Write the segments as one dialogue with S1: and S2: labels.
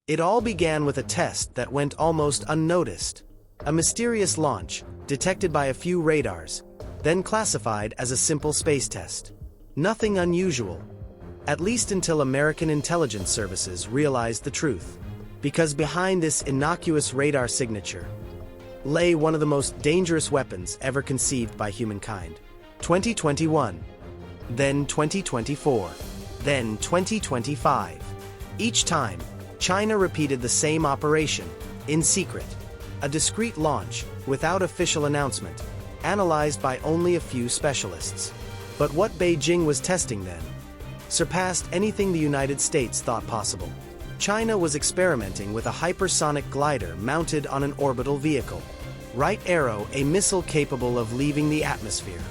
S1: It all began with a test that went almost unnoticed. A mysterious launch, detected by a few radars, then classified as a simple space test. Nothing unusual. At least until American intelligence services realized the truth. Because behind this innocuous radar signature lay one of the most dangerous weapons ever conceived by humankind. 2021. Then 2024. Then 2025. Each time, China repeated the same operation, in secret. A discreet launch, without official announcement, analyzed by only a few specialists. But what Beijing was testing then surpassed anything the United States thought possible. China was experimenting with a hypersonic glider mounted on an orbital vehicle. Right Arrow, a missile capable of leaving the atmosphere,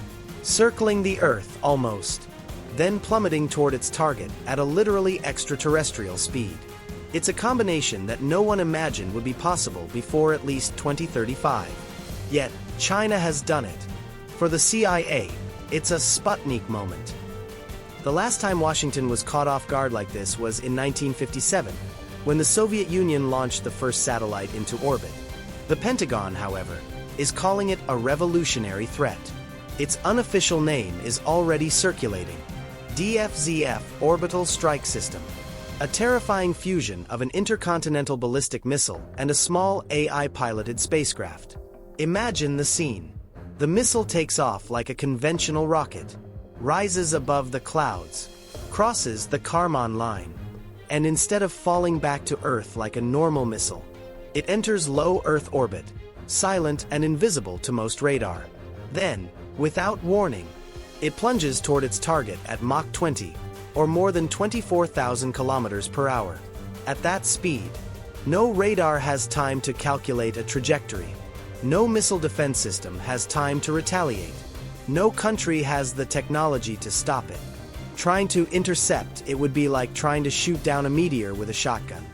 S1: circling the Earth almost, then plummeting toward its target at a literally extraterrestrial speed. It's a combination that no one imagined would be possible before at least 2035. Yet, China has done it. For the CIA, it's a Sputnik moment. The last time Washington was caught off guard like this was in 1957, when the Soviet Union launched the first satellite into orbit. The Pentagon, however, is calling it a revolutionary threat. Its unofficial name is already circulating: DFZF Orbital Strike System. A terrifying fusion of an intercontinental ballistic missile and a small AI-piloted spacecraft. Imagine the scene. The missile takes off like a conventional rocket, rises above the clouds, crosses the Kármán line, and instead of falling back to Earth like a normal missile, it enters low Earth orbit, silent and invisible to most radar. Then, without warning, it plunges toward its target at Mach 20, or more than 24,000 kilometers per hour. At that speed, no radar has time to calculate a trajectory. No missile defense system has time to retaliate. No country has the technology to stop it. Trying to intercept it would be like trying to shoot down a meteor with a shotgun.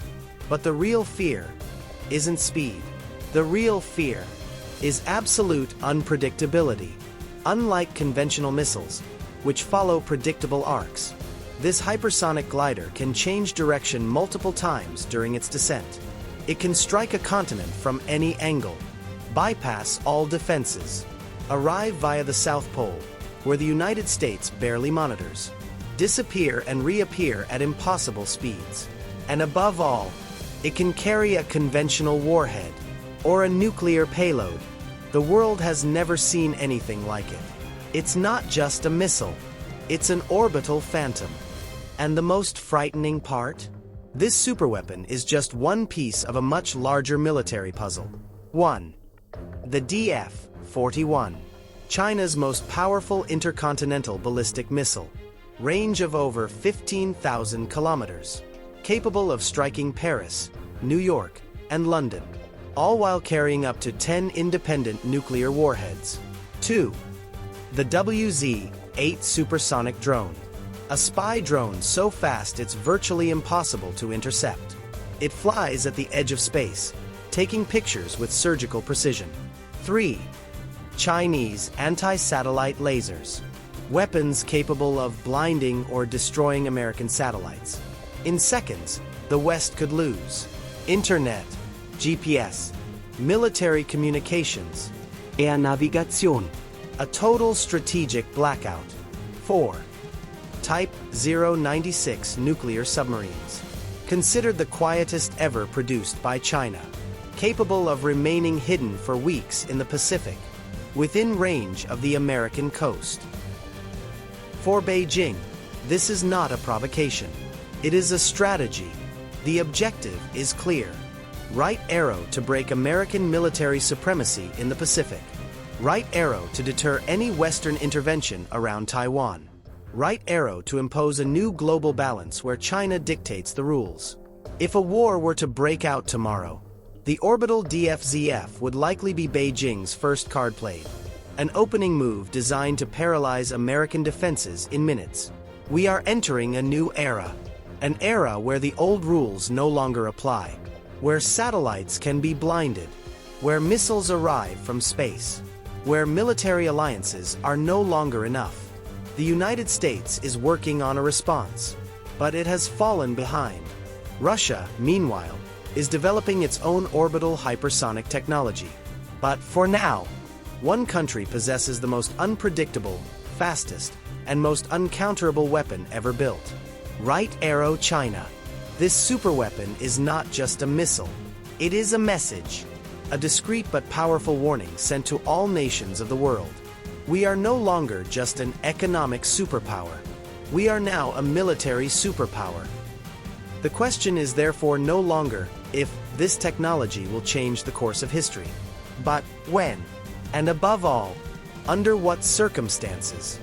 S1: But the real fear isn't speed. The real fear is absolute unpredictability. Unlike conventional missiles, which follow predictable arcs, this hypersonic glider can change direction multiple times during its descent. It can strike a continent from any angle, bypass all defenses, arrive via the South Pole, where the United States barely monitors, disappear and reappear at impossible speeds. And above all, it can carry a conventional warhead, or a nuclear payload. The world has never seen anything like it. It's not just a missile, it's an orbital phantom. And the most frightening part? This superweapon is just one piece of a much larger military puzzle. 1. The DF-41, China's most powerful intercontinental ballistic missile. Range of over 15,000 kilometers. Capable of striking Paris, New York, and London, all while carrying up to 10 independent nuclear warheads. 2. The WZ-8 supersonic drone. A spy drone so fast it's virtually impossible to intercept. It flies at the edge of space, taking pictures with surgical precision. 3. Chinese anti-satellite lasers. Weapons capable of blinding or destroying American satellites. In seconds, the West could lose internet, GPS, military communications, air navigation. A total strategic blackout. 4. Type 096 nuclear submarines. Considered the quietest ever produced by China. Capable of remaining hidden for weeks in the Pacific, within range of the American coast. For Beijing, this is not a provocation. It is a strategy. The objective is clear. Right Arrow to break American military supremacy in the Pacific. Right Arrow to deter any Western intervention around Taiwan. Right Arrow to impose a new global balance where China dictates the rules. If a war were to break out tomorrow, the orbital DFZF would likely be Beijing's first card played. An opening move designed to paralyze American defenses in minutes. We are entering a new era. An era where the old rules no longer apply. Where satellites can be blinded. Where missiles arrive from space. Where military alliances are no longer enough. The United States is working on a response, but it has fallen behind. Russia, meanwhile, is developing its own orbital hypersonic technology. But for now, one country possesses the most unpredictable, fastest, and most uncounterable weapon ever built. Right arrow China. This superweapon is not just a missile. It is a message. A discreet but powerful warning sent to all nations of the world. We are no longer just an economic superpower. We are now a military superpower. The question is therefore no longer if this technology will change the course of history, but when, and above all, under what circumstances.